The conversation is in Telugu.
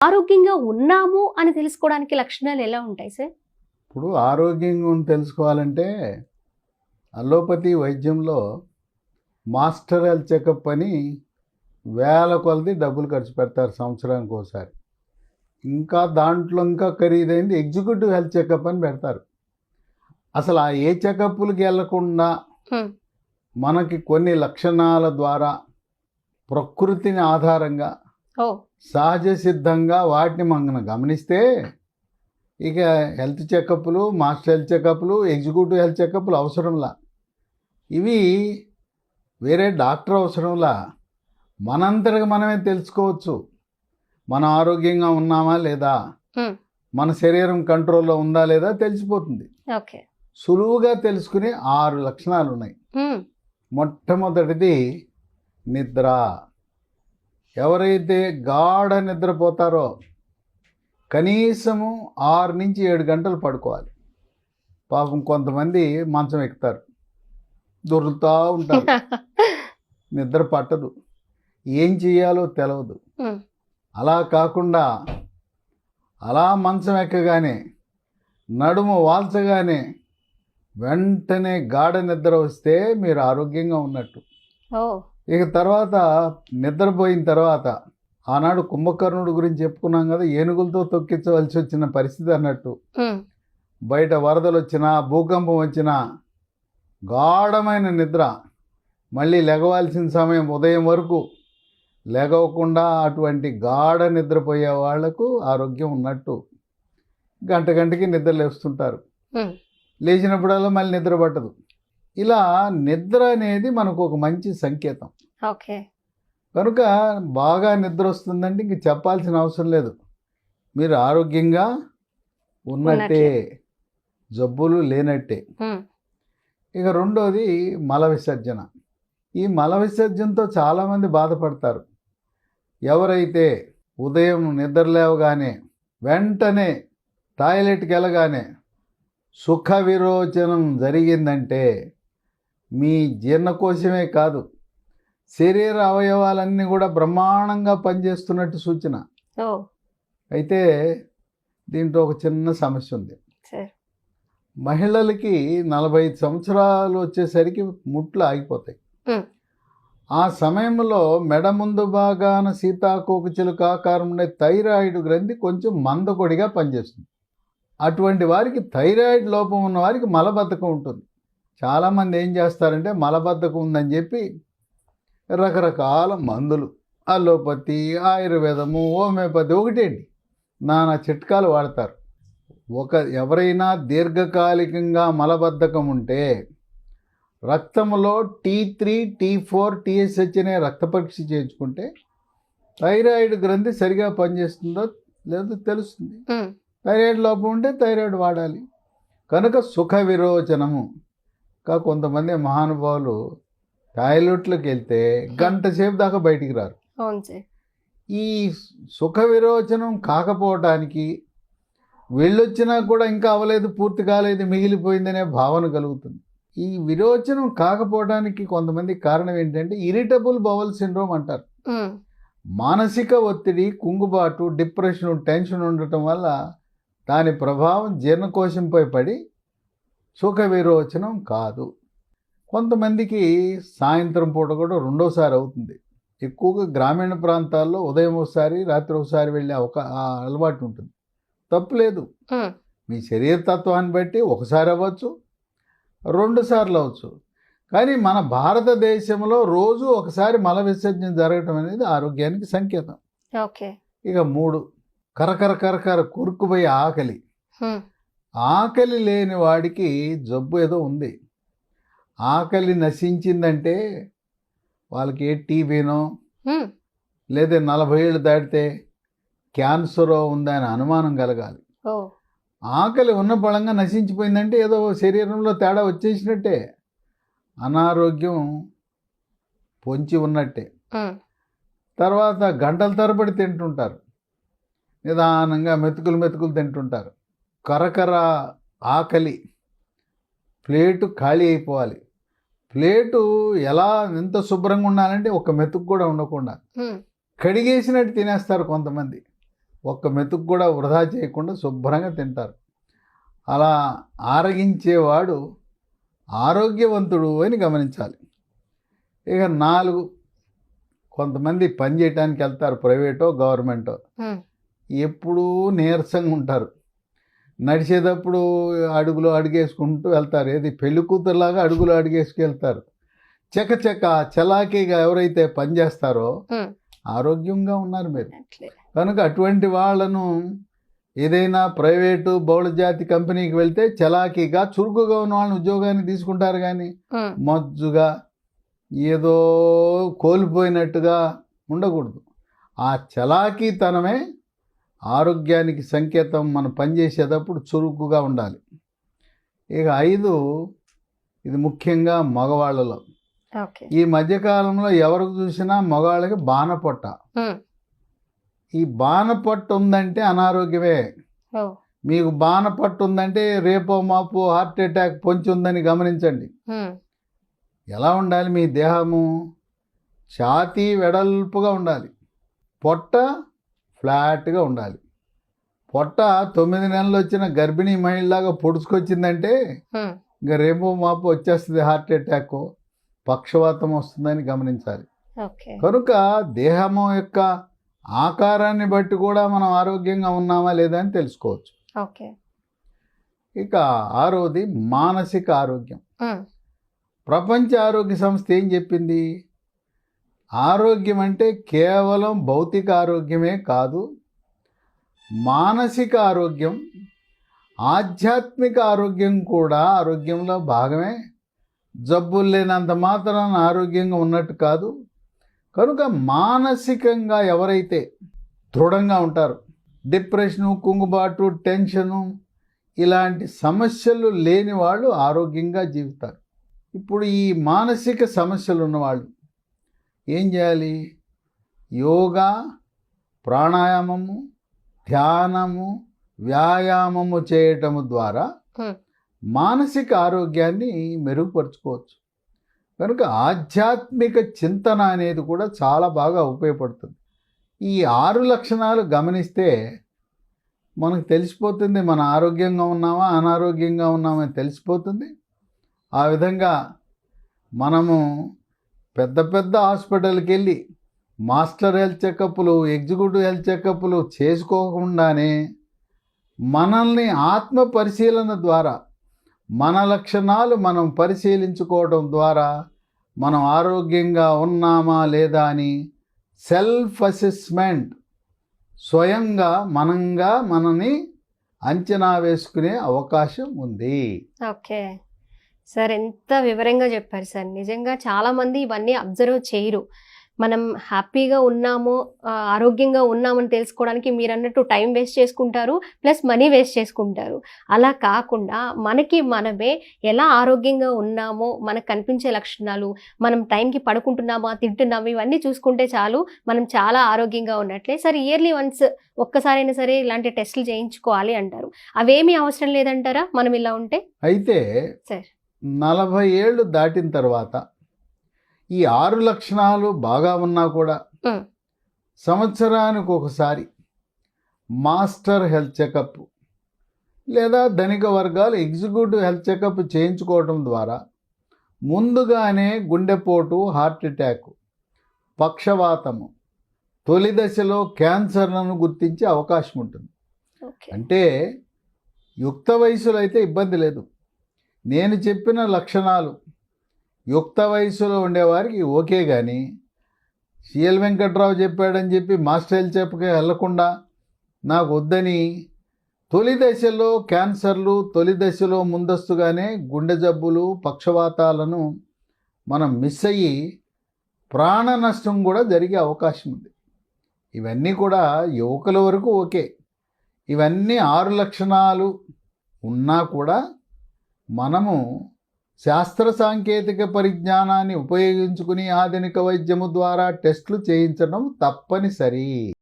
ఆరోగ్యంగా ఉన్నాము అని తెలుసుకోవడానికి లక్షణాలు ఎలా ఉంటాయి సార్? ఇప్పుడు ఆరోగ్యంగా తెలుసుకోవాలంటే అలోపతి వైద్యంలో మాస్టర్ హెల్త్ చెకప్ అని వేల కొలది డబ్బులు ఖర్చు పెడతారు సంవత్సరానికి ఒకసారి. ఇంకా దాంట్లో ఇంకా ఖరీదైంది ఎగ్జిక్యూటివ్ హెల్త్ చెకప్ అని పెడతారు. అసలు ఆ ఏ చెకప్లకి వెళ్లకుండా మనకి కొన్ని లక్షణాల ద్వారా ప్రకృతిని ఆధారంగా సహజ సిద్ధంగా వాటిని మనం గమనిస్తే ఇక హెల్త్ చెకప్లు, మాస్టర్ హెల్త్ చెకప్లు, ఎగ్జిక్యూటివ్ హెల్త్ చెకప్లు అవసరంలా. ఇవి వేరే డాక్టర్ అవసరంలా. మనంతటికి మనమే తెలుసుకోవచ్చు మనం ఆరోగ్యంగా ఉన్నామా లేదా, మన శరీరం కంట్రోల్లో ఉందా లేదా తెలిసిపోతుంది. సులువుగా తెలుసుకునే 6 లక్షణాలు ఉన్నాయి. మొట్టమొదటిది నిద్ర. ఎవరైతే గాఢ నిద్రపోతారో కనీసము 6 నుంచి 7 గంటలు పడుకోవాలి. పాపం కొంతమంది మంచం ఎక్కుతారు, దొరుకుతూ ఉంటారు, నిద్ర పట్టదు, ఏం చేయాలో తెలియదు. అలా కాకుండా అలా మంచం ఎక్కగానే నడుము వాల్చగానే వెంటనే గాఢ నిద్ర వస్తే మీరు ఆరోగ్యంగా ఉన్నట్టు. ఇక తర్వాత నిద్రపోయిన తర్వాత ఆనాడు కుంభకర్ణుడు గురించి చెప్పుకున్నాం కదా, ఏనుగులతో తొక్కించవలసి వచ్చిన పరిస్థితి అన్నట్టు. బయట వరదలు వచ్చినా భూకంపం వచ్చినా గాఢమైన నిద్ర, మళ్ళీ లెగవాల్సిన సమయం ఉదయం వరకు లెగవకుండా అటువంటి గాఢ నిద్రపోయే వాళ్లకు ఆరోగ్యం ఉన్నట్టు. గంటకి నిద్ర లేస్తుంటారు, లేచినప్పుడల్లా మళ్ళీ నిద్ర పట్టదు. ఇలా నిద్ర అనేది మనకు ఒక మంచి సంకేతం. కనుక బాగా నిద్ర వస్తుందంటే ఇంక చెప్పాల్సిన అవసరం లేదు, మీరు ఆరోగ్యంగా ఉన్నట్టే, జబ్బులు లేనట్టే. ఇక రెండోది మల విసర్జన. ఈ మల విసర్జనతో చాలామంది బాధపడతారు. ఎవరైతే ఉదయం నిద్ర లేవగానే వెంటనే టాయిలెట్కి వెళ్ళగానే సుఖ విరోచనం జరిగిందంటే మీ జీర్ణకోశమే కాదు, శరీర అవయవాలన్నీ కూడా బ్రహ్మాండంగా పనిచేస్తున్నట్టు సూచన. అయితే దీంట్లో ఒక చిన్న సమస్య ఉంది. మహిళలకి 45 సంవత్సరాలు వచ్చేసరికి ముట్లు ఆగిపోతాయి. ఆ సమయంలో మెడ ముందు భాగాన సీతాకోక చిలుక ఆకారం ఉండే థైరాయిడ్ గ్రంథి కొంచెం మందకొడిగా పనిచేస్తుంది. అటువంటి వారికి, థైరాయిడ్ లోపం ఉన్న వారికి మలబద్ధకం ఉంటుంది. చాలామంది ఏం చేస్తారంటే మలబద్ధకం ఉందని చెప్పి రకరకాల మందులు, అలోపతి, ఆయుర్వేదము, హోమియోపతి, ఒకటేంటి నానా చిట్కాలు వాడతారు. ఎవరైనా దీర్ఘకాలికంగా మలబద్ధకం ఉంటే రక్తంలో T3, T4, TSH అనే రక్త పరీక్ష చేయించుకుంటే థైరాయిడ్ గ్రంథి సరిగా పనిచేస్తుందో లేదో తెలుస్తుంది. థైరాయిడ్ లోపం ఉంటే థైరాయిడ్ వాడాలి. కనుక సుఖ విరోచనము. కొంతమంది మహానుభావులు టాయిలెట్లోకి వెళ్తే గంట సేపు దాకా బయటికి రారు. ఈ సుఖ విరోచనం కాకపోవటానికి, వెళ్ళొచ్చినా కూడా ఇంకా అవ్వలేదు, పూర్తి కాలేదు, మిగిలిపోయిందనే భావన కలుగుతుంది. ఈ విరోచనం కాకపోవడానికి కొంతమంది కారణం ఏంటంటే ఇరిటబుల్ బౌల్ సిండ్రోమ్ అంటారు. మానసిక ఒత్తిడి, కుంగుబాటు, డిప్రెషన్, టెన్షన్ ఉండటం వల్ల దాని ప్రభావం జీర్ణకోశంపై పడి సుఖ విరోచనం కాదు. కొంతమందికి సాయంత్రం పూట కూడా రెండోసారి అవుతుంది. ఎక్కువగా గ్రామీణ ప్రాంతాల్లో ఉదయం ఒకసారి, రాత్రి ఒకసారి వెళ్ళే అలవాటు ఉంటుంది. తప్పులేదు, మీ శరీర తత్వాన్ని బట్టి ఒకసారి అవ్వచ్చు, 2 సార్లు అవ్వచ్చు. కానీ మన భారతదేశంలో రోజు ఒకసారి మల విసర్జన జరగటం అనేది ఆరోగ్యానికి సంకేతం. ఇక 3, కరకర కూరుకుపోయే ఆకలి. ఆకలి లేని వాడికి జబ్బు ఏదో ఉంది. ఆకలి నశించిందంటే వాళ్ళకి ఏ టీబీనో లేదా 40 ఏళ్ళు దాటితే క్యాన్సరో ఉందని అనుమానం కలగాలి. ఆకలి ఉన్న బలంగా నశించిపోయిందంటే ఏదో శరీరంలో తేడా వచ్చేసినట్టే, అనారోగ్యం పొంచి ఉన్నట్టే. తర్వాత గంటల తరబడి తింటుంటారు, నిదానంగా మెతుకులు తింటుంటారు. కరకర ఆకలి, ప్లేటు ఖాళీ అయిపోవాలి. ప్లేటు ఎంత శుభ్రంగా ఉండాలంటే ఒక మెతుకు కూడా ఉండకుండా కడిగేసినట్టు తినేస్తారు కొంతమంది. ఒక్క మెతుకు కూడా వృధా చేయకుండా శుభ్రంగా తింటారు. అలా ఆరగించేవాడు ఆరోగ్యవంతుడు అని గమనించాలి. ఇక 4, కొంతమంది పని చేయడానికి వెళ్తారు, ప్రైవేటో గవర్నమెంటో, ఎప్పుడూ నీరసంగా ఉంటారు. నడిచేటప్పుడు అడుగులు అడుగేసుకుంటూ వెళ్తారు. ఏది పెళ్లి కూతురులాగా అడుగులు అడుగేసుకెళ్తారు. చకచక చలాకీగా ఎవరైతే పని చేస్తారో ఆరోగ్యంగా ఉన్నారు మీరు. కనుక అటువంటి వాళ్ళను ఏదైనా ప్రైవేటు బహుళజాతి కంపెనీకి వెళ్తే చలాకీగా చురుకుగా ఉన్న వాళ్ళని ఉద్యోగానికి తీసుకుంటారు. కానీ మజ్జుగా ఏదో కోల్పోయినట్టుగా ఉండకూడదు. ఆ చలాకీతనమే ఆరోగ్యానికి సంకేతం. మనం పనిచేసేటప్పుడు చురుకుగా ఉండాలి. ఇక 5, ఇది ముఖ్యంగా మగవాళ్ళలో. ఈ మధ్యకాలంలో ఎవరికి చూసినా మగవాళ్ళకి బాణపొట్ట. ఈ బాణపట్టు ఉందంటే అనారోగ్యమే. మీకు బాణపట్టు ఉందంటే రేపో మాపో హార్ట్ అటాక్ పొంచి ఉందని గమనించండి. ఎలా ఉండాలి మీ దేహము? ఛాతీ వెడల్పుగా ఉండాలి, పొట్ట ఫ్లాట్గా ఉండాలి. పొట్ట 9 నెలలు వచ్చిన గర్భిణీ మహిళలాగా పొడుచుకొచ్చిందంటే ఇంకా రేపో మాపో వచ్చేస్తుంది హార్ట్ అటాక్, పక్షవాతం వస్తుందని గమనించాలి. కనుక దేహము యొక్క ఆకారాన్ని బట్టి కూడా మనం ఆరోగ్యంగా ఉన్నామా లేదా అని తెలుసుకోవచ్చు. ఇక 6వది మానసిక ఆరోగ్యం. ప్రపంచ ఆరోగ్య సంస్థ ఏం చెప్పింది? ఆరోగ్యం అంటే కేవలం భౌతిక ఆరోగ్యమే కాదు, మానసిక ఆరోగ్యం, ఆధ్యాత్మిక ఆరోగ్యం కూడా ఆరోగ్యంలో భాగమే. జబ్బులు లేనంత మాత్రాన ఆరోగ్యంగా ఉన్నట్టు కాదు. కనుక మానసికంగా ఎవరైతే దృఢంగా ఉంటారో, డిప్రెషను, కుంగుబాటు, టెన్షను ఇలాంటి సమస్యలు లేని వాళ్ళు ఆరోగ్యంగా జీవితారు. ఇప్పుడు ఈ మానసిక సమస్యలు ఉన్నవాళ్ళు ఏం చేయాలి? యోగా, ప్రాణాయామము, ధ్యానము, వ్యాయామము చేయటము ద్వారా మానసిక ఆరోగ్యాన్ని మెరుగుపరుచుకోవచ్చు. కనుక ఆధ్యాత్మిక చింతన అనేది కూడా చాలా బాగా ఉపయోగపడుతుంది. ఈ 6 లక్షణాలు గమనిస్తే మనకు తెలిసిపోతుంది మన ఆరోగ్యంగా ఉన్నామా అనారోగ్యంగా ఉన్నామా తెలిసిపోతుంది. ఆ విధంగా మనము పెద్ద పెద్ద హాస్పిటల్కి వెళ్ళి మాస్టర్ హెల్త్ చెకప్లు, ఎగ్జిక్యూటివ్ హెల్త్ చెకప్లు చేసుకోకుండానే మనల్ని ఆత్మ పరిశీలన ద్వారా మన లక్షణాలు మనం పరిశీలించుకోవడం ద్వారా మనం ఆరోగ్యంగా ఉన్నామా లేదా అని సెల్ఫ్ అసెస్మెంట్, స్వయంగా మనని అంచనా వేసుకునే అవకాశం ఉంది. ఓకే సార్, ఎంత వివరంగా చెప్పారు సార్. నిజంగా చాలామంది ఇవన్నీ అబ్జర్వ్ చేయరు. మనం హ్యాపీగా ఉన్నామో ఆరోగ్యంగా ఉన్నామని తెలుసుకోవడానికి మీరు అన్నట్టు టైం వేస్ట్ చేసుకుంటారు, ప్లస్ మనీ వేస్ట్ చేసుకుంటారు. అలా కాకుండా మనకి మనమే ఎలా ఆరోగ్యంగా ఉన్నామో, మనకు కనిపించే లక్షణాలు, మనం టైంకి పడుకుంటున్నామా, తింటున్నామా, ఇవన్నీ చూసుకుంటే చాలు మనం చాలా ఆరోగ్యంగా ఉన్నట్లే. సార్, ఇయర్లీ వన్స్ ఒక్కసారైనా సరే ఇలాంటి టెస్టులు చేయించుకోవాలి అంటారు. అవేమీ అవసరం లేదంటారా మనం ఇలా ఉంటే? అయితే సార్ 40 ఏళ్ళు దాటిన తర్వాత ఈ 6 లక్షణాలు బాగా ఉన్నా కూడా సంవత్సరానికి ఒకసారి మాస్టర్ హెల్త్ చెకప్ లేదా ధనిక వర్గాలు ఎగ్జిక్యూటివ్ హెల్త్ చెకప్ చేయించుకోవడం ద్వారా ముందుగానే గుండెపోటు, హార్ట్ అటాక్, పక్షవాతము, తొలి దశలో క్యాన్సర్లను గుర్తించే అవకాశం ఉంటుంది. అంటే యుక్త వయసులో అయితే ఇబ్బంది లేదు. నేను చెప్పిన లక్షణాలు యుక్త వయసులో ఉండేవారికి ఓకే. కానీ సిఎల్ వెంకట్రావు చెప్పాడని చెప్పి మాస్టర్ హెల్త్ చెకప్కి వెళ్లకుండా నాకు వద్దని తొలి దశలో క్యాన్సర్లు, తొలి దశలో ముందస్తుగానే గుండె జబ్బులు, పక్షవాతాలను మనం మిస్ అయ్యి ప్రాణ నష్టం కూడా జరిగే అవకాశం ఉంది. ఇవన్నీ కూడా యువకుల వరకు ఓకే. ఇవన్నీ 6 లక్షణాలు ఉన్నా కూడా మనము శాస్త్ర సాంకేతిక పరిజ్ఞానాన్ని ఉపయోగించుకుని ఆధునిక వైద్యము ద్వారా టెస్టులు చేయించడం తప్పనిసరి.